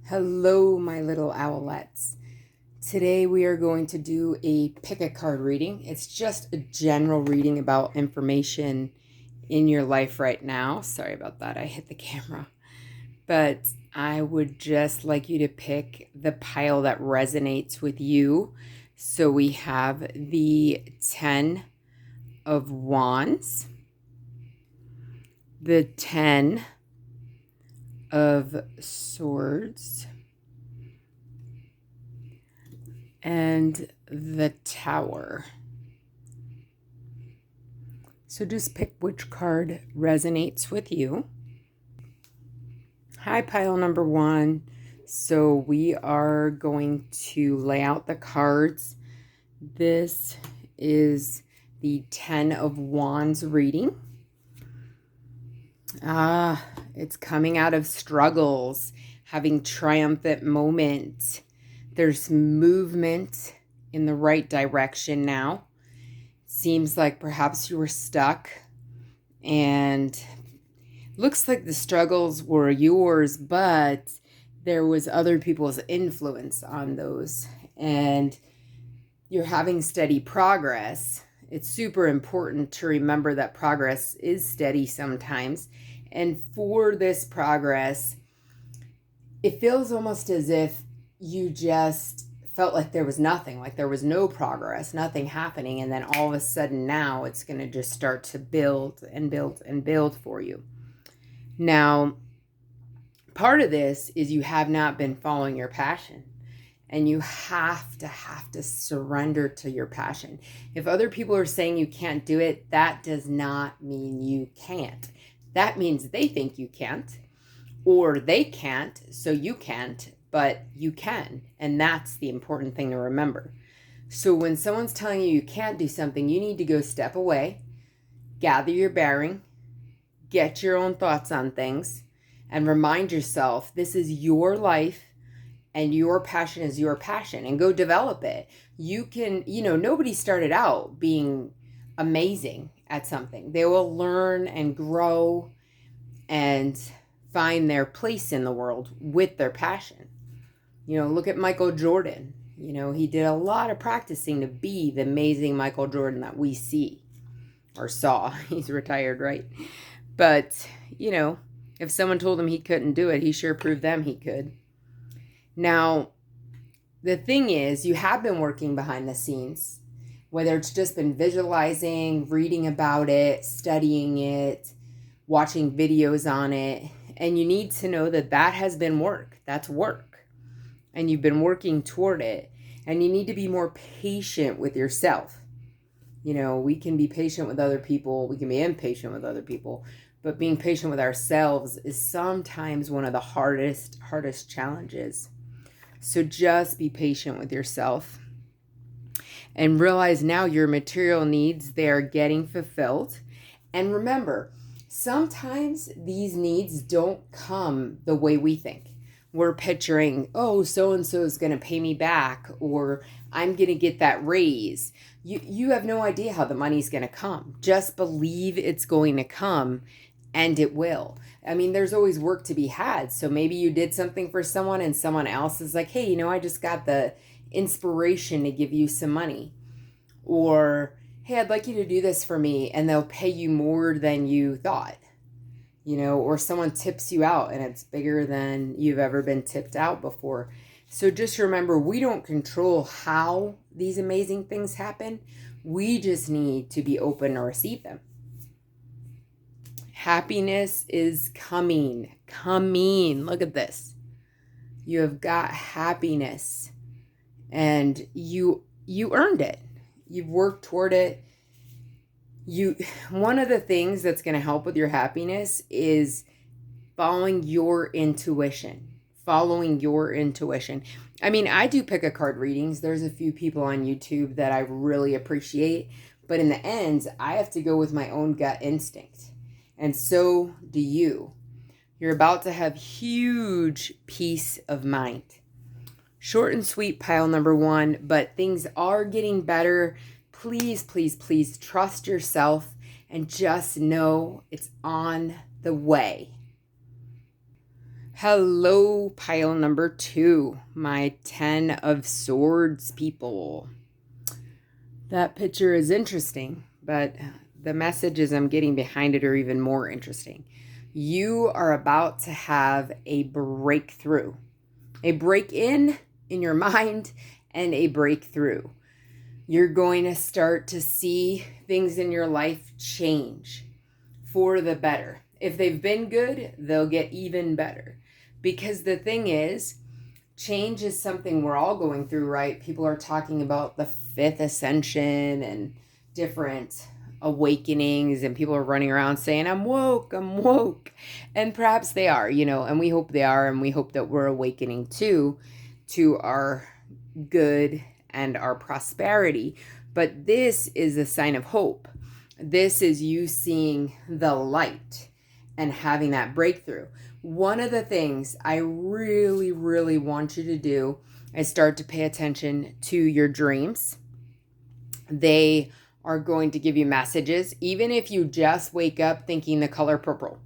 Hello, my little owlets. Today we are going to do a pick a card reading. It's just a general reading about information in your life right now. Sorry about that, I hit the camera. But I would just like you to pick the pile that resonates with you. So we have the 10 of Wands, the 10 of Swords, and the Tower. So just pick which card resonates with you. Hi, pile number 1. So we are going to lay out the cards. This is the 10 of Wands reading. It's coming out of struggles, having triumphant moments. There's movement in the right direction now. Seems like perhaps you were stuck and looks like the struggles were yours, but there was other people's influence on those, and you're having steady progress. It's super important to remember that progress is steady sometimes. And for this progress, it feels almost as if you just felt like there was nothing, like there was no progress, nothing happening. And then all of a sudden now it's going to just start to build and build and build for you. Now, part of this is you have not been following your passion. And you have to surrender to your passion. If other people are saying you can't do it, that does not mean you can't. That means they think you can't, or they can't, so you can't, but you can. And that's the important thing to remember. So when someone's telling you you can't do something, you need to go step away, gather your bearing, get your own thoughts on things, and remind yourself this is your life. And your passion is your passion, and go develop it. You can, nobody started out being amazing at something. They will learn and grow and find their place in the world with their passion. Look at Michael Jordan. He did a lot of practicing to be the amazing Michael Jordan that we see or saw. He's retired, right? But, if someone told him he couldn't do it, he sure proved them he could. Now, the thing is, you have been working behind the scenes, whether it's just been visualizing, reading about it, studying it, watching videos on it. And you need to know that that has been work. That's work. And you've been working toward it. And you need to be more patient with yourself. We can be patient with other people. We can be impatient with other people. But being patient with ourselves is sometimes one of the hardest challenges. So just be patient with yourself and realize now your material needs, they're getting fulfilled. And remember, sometimes these needs don't come the way we think. We're picturing, oh, so-and-so is going to pay me back, or I'm going to get that raise. You have no idea how the money's going to come. Just believe it's going to come, and it will. I mean, there's always work to be had. So maybe you did something for someone and someone else is like, hey, I just got the inspiration to give you some money. Or, hey, I'd like you to do this for me, and they'll pay you more than you thought. Or someone tips you out and it's bigger than you've ever been tipped out before. So just remember, we don't control how these amazing things happen. We just need to be open to receive them. Happiness is coming. Look at this. You have got happiness, and you earned it. You've worked toward it. One of the things that's going to help with your happiness is following your intuition. I mean, I do pick a card readings. There's a few people on YouTube that I really appreciate, but in the end, I have to go with my own gut instinct. And so do you. You're about to have huge peace of mind. Short and sweet, pile number 1, but things are getting better. Please, please, please trust yourself and just know it's on the way. Hello, pile number 2, my 10 of Swords people. That picture is interesting, but the messages I'm getting behind it are even more interesting. You are about to have a breakthrough, a break-in your mind, and a breakthrough. You're going to start to see things in your life change for the better. If they've been good, they'll get even better. Because the thing is, change is something we're all going through, right? People are talking about the fifth ascension and different awakenings, and people are running around saying, I'm woke. And perhaps they are, and we hope they are, and we hope that we're awakening too to our good and our prosperity. But this is a sign of hope. This is you seeing the light and having that breakthrough. One of the things I really, really want you to do is start to pay attention to your dreams. They are going to give you messages, even if you just wake up thinking the color purple.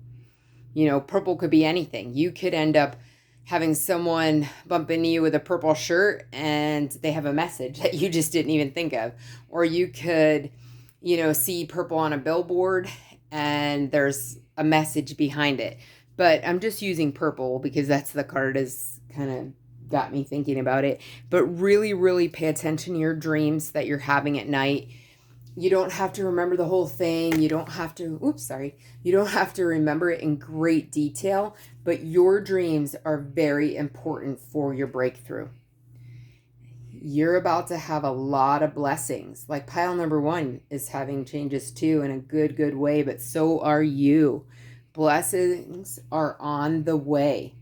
Purple could be anything. You could end up having someone bump into you with a purple shirt and they have a message that you just didn't even think of. Or you could, see purple on a billboard and there's a message behind it. But I'm just using purple because that's the card has kind of got me thinking about it. But really, really pay attention to your dreams that you're having at night. You don't have to remember the whole thing. You don't have to, you don't have to remember it in great detail, but your dreams are very important for your breakthrough. You're about to have a lot of blessings. Like pile number 1 is having changes too in a good way, but so are you. Blessings are on the way.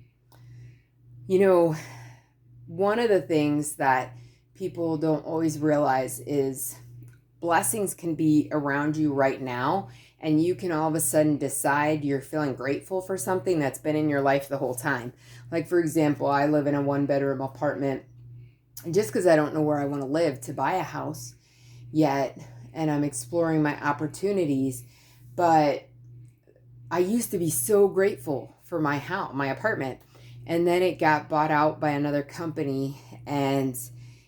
One of the things that people don't always realize is blessings can be around you right now, and you can all of a sudden decide you're feeling grateful for something that's been in your life the whole time. Like, for example, I live in a 1-bedroom apartment just because I don't know where I want to live to buy a house yet, and I'm exploring my opportunities. But I used to be so grateful for my house, my apartment, and then it got bought out by another company, and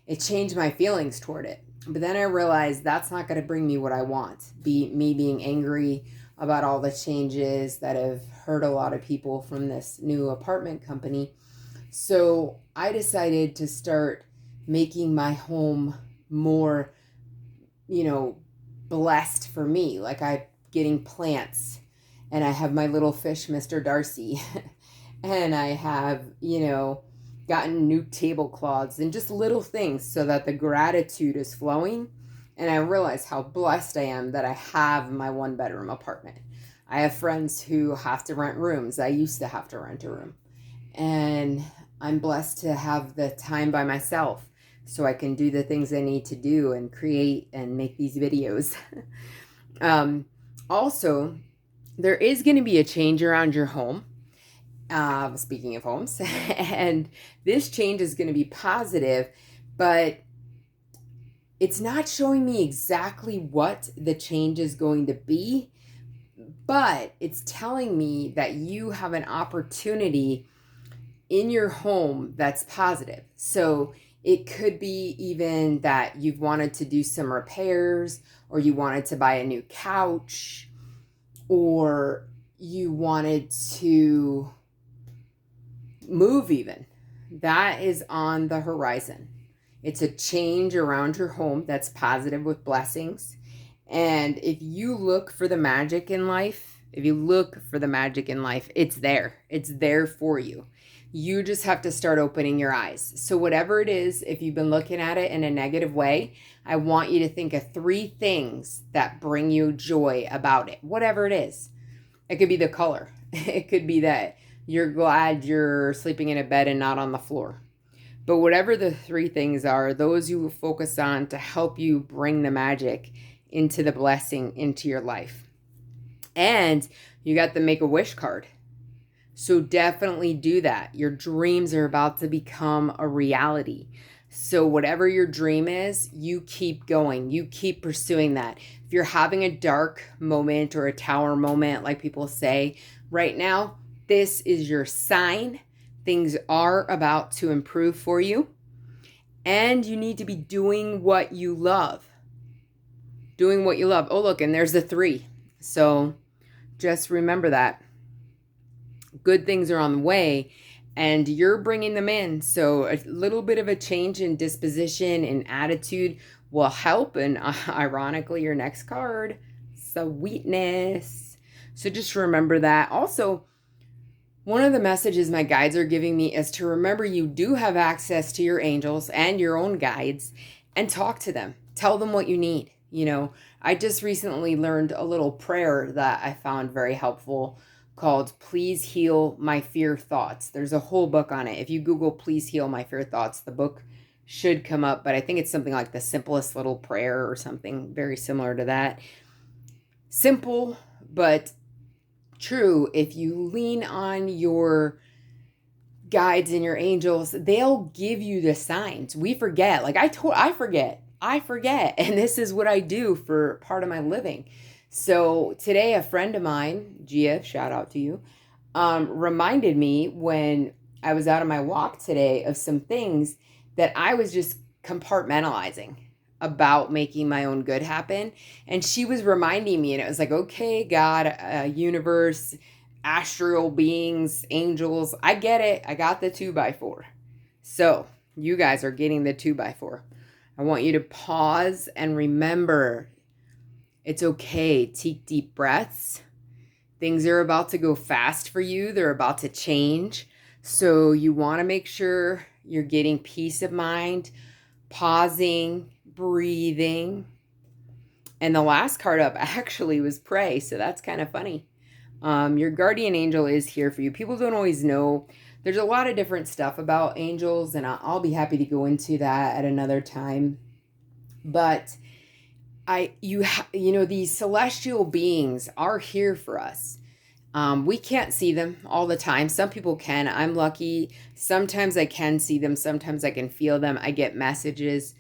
it changed my feelings toward it. But then I realized that's not going to bring me what I want. Me being angry about all the changes that have hurt a lot of people from this new apartment company. So I decided to start making my home more, blessed for me. Like I'm getting plants, and I have my little fish, Mr. Darcy, and I have, gotten new tablecloths and just little things so that the gratitude is flowing. And I realize how blessed I am that I have my 1-bedroom apartment. I have friends who have to rent rooms. I used to have to rent a room. And I'm blessed to have the time by myself so I can do the things I need to do and create and make these videos. Also, there is going to be a change around your home. Speaking of homes, and this change is going to be positive, but it's not showing me exactly what the change is going to be, but it's telling me that you have an opportunity in your home that's positive. So it could be even that you've wanted to do some repairs, or you wanted to buy a new couch, or you wanted to move even. That is on the horizon. It's a change around your home that's positive with blessings. And if you look for the magic in life, it's there. It's there for you. You just have to start opening your eyes. So whatever it is, if you've been looking at it in a negative way, I want you to think of 3 things that bring you joy about it. Whatever it is. It could be the color. It could be that you're glad you're sleeping in a bed and not on the floor. But whatever the 3 things are, those you will focus on to help you bring the magic into the blessing into your life. And you got the Make-A-Wish card. So definitely do that. Your dreams are about to become a reality. So whatever your dream is, you keep going. You keep pursuing that. If you're having a dark moment or a tower moment, like people say right now, this is your sign Things are about to improve for you, and you need to be doing what you love. Doing what you love. Oh, look, and there's the 3. So just remember that. Good things are on the way, and you're bringing them in. So a little bit of a change in disposition and attitude will help. And ironically, your next card, sweetness. So just remember that. Also, one of the messages my guides are giving me is to remember you do have access to your angels and your own guides, and talk to them. Tell them what you need. You know, I just recently learned a little prayer that I found very helpful called Please Heal My Fear Thoughts. There's a whole book on it. If you Google Please Heal My Fear Thoughts, the book should come up, but I think it's something like the simplest little prayer or something very similar to that. Simple, but true. If you lean on your guides and your angels, they'll give you the signs. We forget. Like I forget. And this is what I do for part of my living. So today, a friend of mine, Gia, shout out to you, reminded me when I was out on my walk today of some things that I was just compartmentalizing about making my own good happen. And she was reminding me, and it was like, okay, God, universe, astral beings, angels, I get it. I got the 2x4. So you guys are getting the 2x4. I want you to pause and remember it's okay. Take deep breaths. Things are about to go fast for you. They're about to change. So you want to make sure you're getting peace of mind, pausing, breathing. And the last card up actually was pray. So that's kind of funny. Your guardian angel is here for you. People don't always know. There's a lot of different stuff about angels, and I'll be happy to go into that at another time. But these celestial beings are here for us. We can't see them all the time. Some people can. I'm lucky. Sometimes I can see them. Sometimes I can feel them. I get messages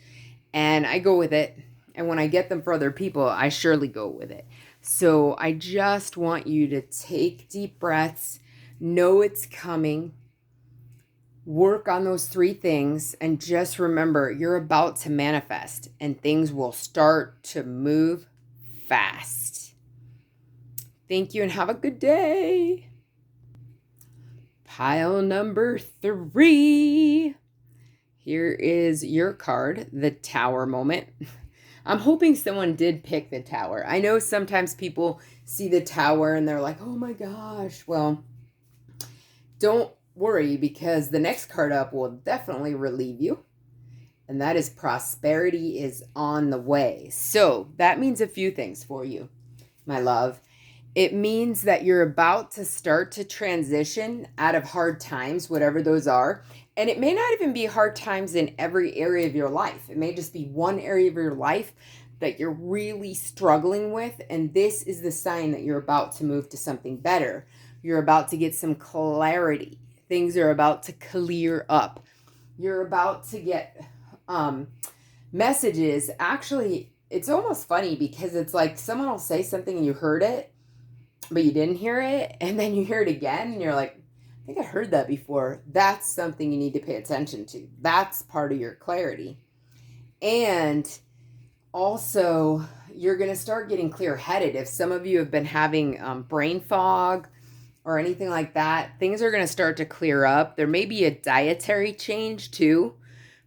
and I go with it. And when I get them for other people, I surely go with it. So I just want you to take deep breaths, know it's coming, work on those 3 things, and just remember you're about to manifest and things will start to move fast. Thank you and have a good day. Pile number 3. Here is your card, the Tower moment. I'm hoping someone did pick the Tower. I know sometimes people see the Tower and they're like, oh my gosh. Well, don't worry, because the next card up will definitely relieve you. And that is prosperity is on the way. So that means a few things for you, my love. It means that you're about to start to transition out of hard times, whatever those are. And it may not even be hard times in every area of your life. It may just be one area of your life that you're really struggling with. And this is the sign that you're about to move to something better. You're about to get some clarity. Things are about to clear up. You're about to get messages. Actually, it's almost funny because it's like someone will say something and you heard it, but you didn't hear it. And then you hear it again and you're like, I think I heard that before. That's something you need to pay attention to. That's part of your clarity. And also, you're going to start getting clear-headed. If some of you have been having brain fog or anything like that, things are going to start to clear up. There may be a dietary change too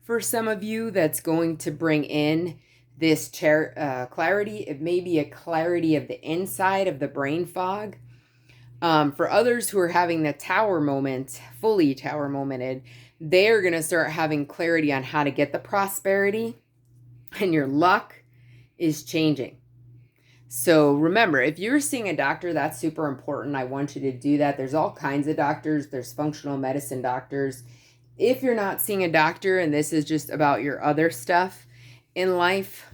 for some of you that's going to bring in this clarity. It may be a clarity of the inside of the brain fog. For others who are having the Tower moment, fully Tower momented, they're going to start having clarity on how to get the prosperity, and your luck is changing. So remember, if you're seeing a doctor, that's super important. I want you to do that. There's all kinds of doctors. There's functional medicine doctors. If you're not seeing a doctor and this is just about your other stuff in life,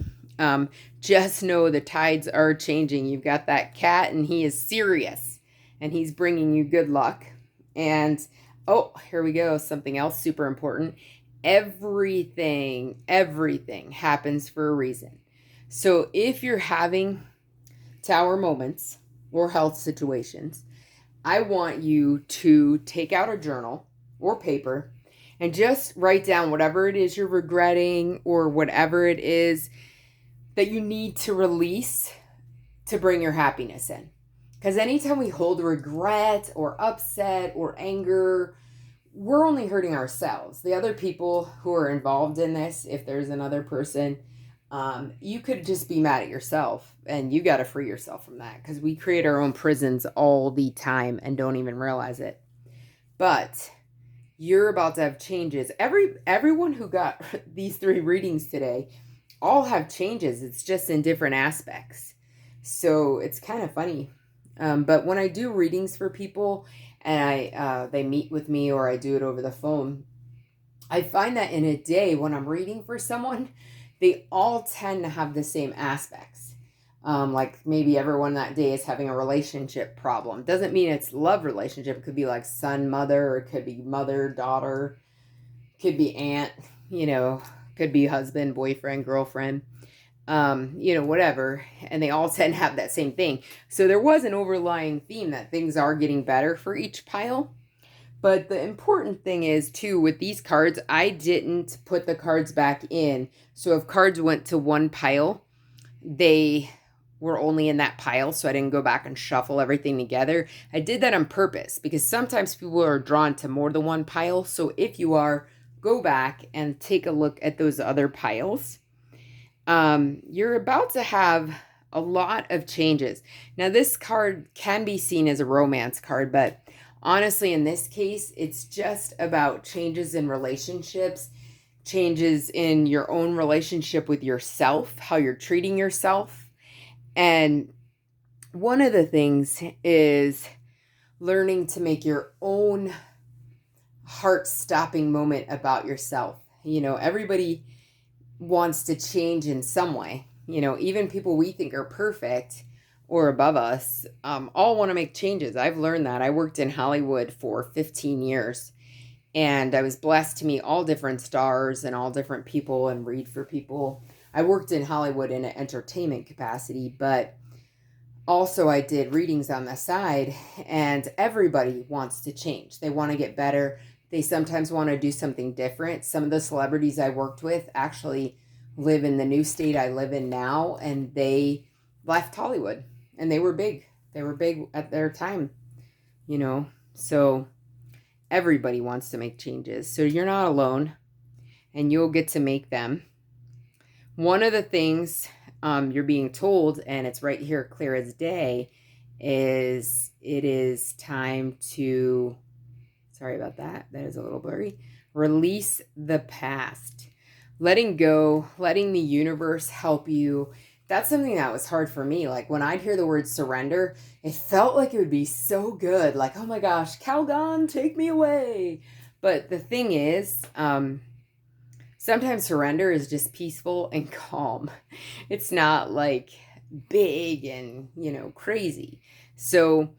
just know the tides are changing. You've got that cat and he is serious and he's bringing you good luck. And oh, here we go. Something else super important. Everything happens for a reason. So if you're having Tower moments or health situations, I want you to take out a journal or paper and just write down whatever it is you're regretting or whatever it is that you need to release to bring your happiness in. Because anytime we hold regret or upset or anger, we're only hurting ourselves. The other people who are involved in this, if there's another person, you could just be mad at yourself, and you got to free yourself from that, because we create our own prisons all the time and don't even realize it. But you're about to have changes. Everyone who got these 3 readings today all have changes. It's just in different aspects. So it's kind of funny. But when I do readings for people and they meet with me or I do it over the phone, I find that in a day when I'm reading for someone, they all tend to have the same aspects. Like maybe everyone that day is having a relationship problem. Doesn't mean it's love relationship. It could be like son, mother, or it could be mother, daughter, could be aunt, could be husband, boyfriend, girlfriend, whatever. And they all tend to have that same thing. So there was an overlying theme that things are getting better for each pile. But the important thing is, too, with these cards, I didn't put the cards back in. So if cards went to one pile, they were only in that pile. So I didn't go back and shuffle everything together. I did that on purpose because sometimes people are drawn to more than one pile. So if you are, go back and take a look at those other piles. You're about to have a lot of changes. Now, this card can be seen as a romance card, but honestly, in this case, it's just about changes in relationships, changes in your own relationship with yourself, how you're treating yourself. And one of the things is learning to make your own heart-stopping moment about yourself. Everybody wants to change in some way. Even people we think are perfect or above us, all want to make changes. I've learned that. I worked in Hollywood for 15 years, and I was blessed to meet all different stars and all different people and read for people. I worked in Hollywood in an entertainment capacity, but also I did readings on the side, and everybody wants to change. They want to get better. They sometimes want to do something different. Some of the celebrities I worked with actually live in the new state I live in now, and they left Hollywood, and they were big. They were big at their time, so everybody wants to make changes. So you're not alone, and you'll get to make them. One of the things you're being told, and it's right here clear as day, is it is time to, sorry about that, that is a little blurry, release the past. Letting go, letting the universe help you. That's something that was hard for me. Like when I'd hear the word surrender, it felt like it would be so good. Like, oh my gosh, Calgon, take me away. But the thing is, sometimes surrender is just peaceful and calm. It's not like big and, crazy. So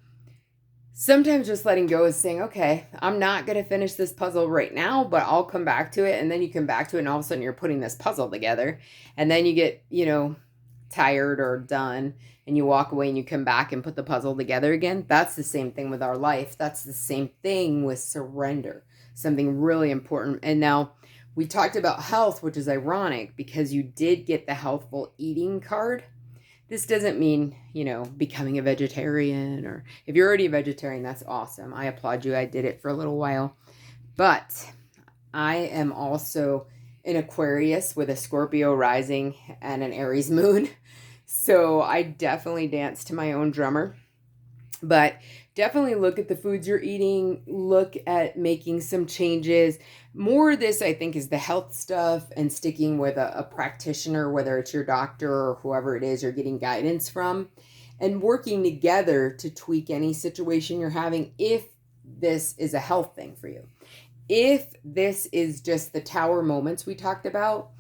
sometimes just letting go is saying, okay, I'm not going to finish this puzzle right now, but I'll come back to it. And then you come back to it, and all of a sudden you're putting this puzzle together. And then you get, tired or done, and you walk away and you come back and put the puzzle together again. That's the same thing with our life. That's the same thing with surrender. Something really important. And now we talked about health, which is ironic because you did get the healthful eating card. This doesn't mean, becoming a vegetarian, or if you're already a vegetarian, that's awesome. I applaud you. I did it for a little while. But I am also an Aquarius with a Scorpio rising and an Aries moon. So I definitely dance to my own drummer. But definitely look at the foods you're eating. Look at making some changes. More of this, I think, is the health stuff and sticking with a practitioner, whether it's your doctor or whoever it is you're getting guidance from, and working together to tweak any situation you're having if this is a health thing for you. If this is just the tower moments we talked about,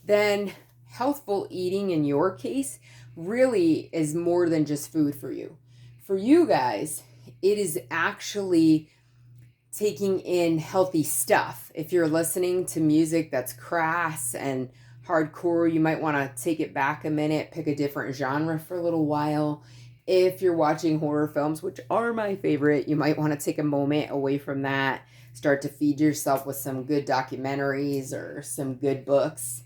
then healthful eating in your case really is more than just food for you. For you guys, it is actually taking in healthy stuff. If you're listening to music that's crass and hardcore, you might want to take it back a minute, pick a different genre for a little while. If you're watching horror films, which are my favorite, you might want to take a moment away from that. start to feed yourself with some good documentaries or some good books.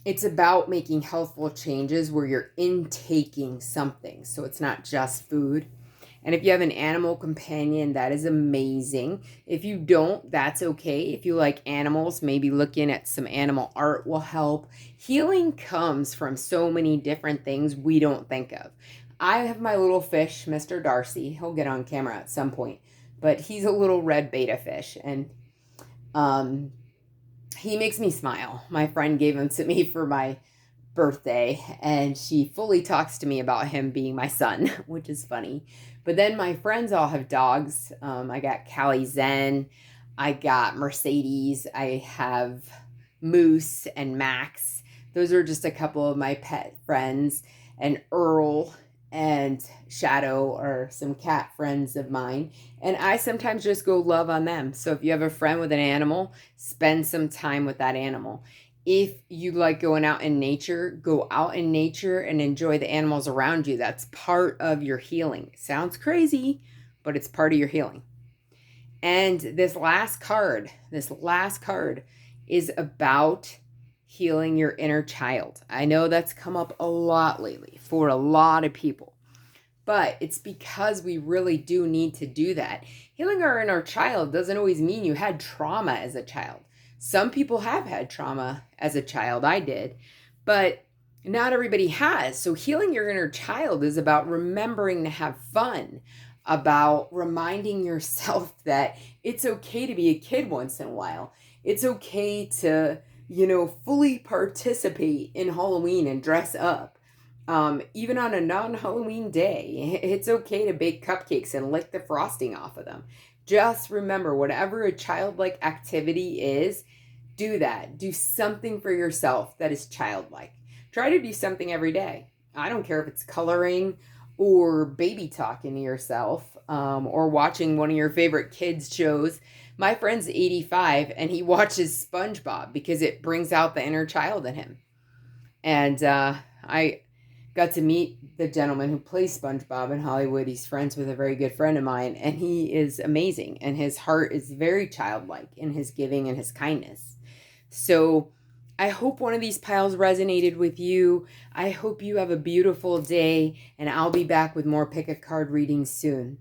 It's about making healthful changes where you're intaking something. So it's not just food. And if you have an animal companion, that is amazing. If you don't, that's okay. If you like animals, maybe looking at some animal art will help. Healing comes from so many different things we don't think of. I have my little fish, Mr. Darcy. He'll get on camera at some point, but he's a little red betta fish, and he makes me smile. My friend gave him to me for my birthday, and she fully talks to me about him being my son, which is funny. But then my friends all have dogs. I got Callie Zen, I got Mercedes, I have Moose and Max. Those are just a couple of my pet friends. And Earl and Shadow are some cat friends of mine. And I sometimes just go love on them. So if you have a friend with an animal, spend some time with that animal. If you like going out in nature, go out in nature and enjoy the animals around you. That's part of your healing. It sounds crazy, but it's part of your healing. And this last card is about healing your inner child. I know that's come up a lot lately for a lot of people, but it's because we really do need to do that. Healing our inner child doesn't always mean you had trauma as a child. Some people have had trauma as a child. I did, but not everybody has. So healing your inner child is about remembering to have fun, about reminding yourself that it's okay to be a kid once in a while. It's okay to, fully participate in Halloween and dress up. Even on a non-Halloween day, it's okay to bake cupcakes and lick the frosting off of them. Just remember, whatever a childlike activity is, do that. Do something for yourself that is childlike. Try to do something every day. I don't care if it's coloring or baby talking to yourself, or watching one of your favorite kids' shows. My friend's 85 and he watches SpongeBob because it brings out the inner child in him. And I got to meet the gentleman who plays SpongeBob in Hollywood. He's friends with a very good friend of mine, and he is amazing. And his heart is very childlike in his giving and his kindness. So I hope one of these piles resonated with you. I hope you have a beautiful day, and I'll be back with more pick a card readings soon.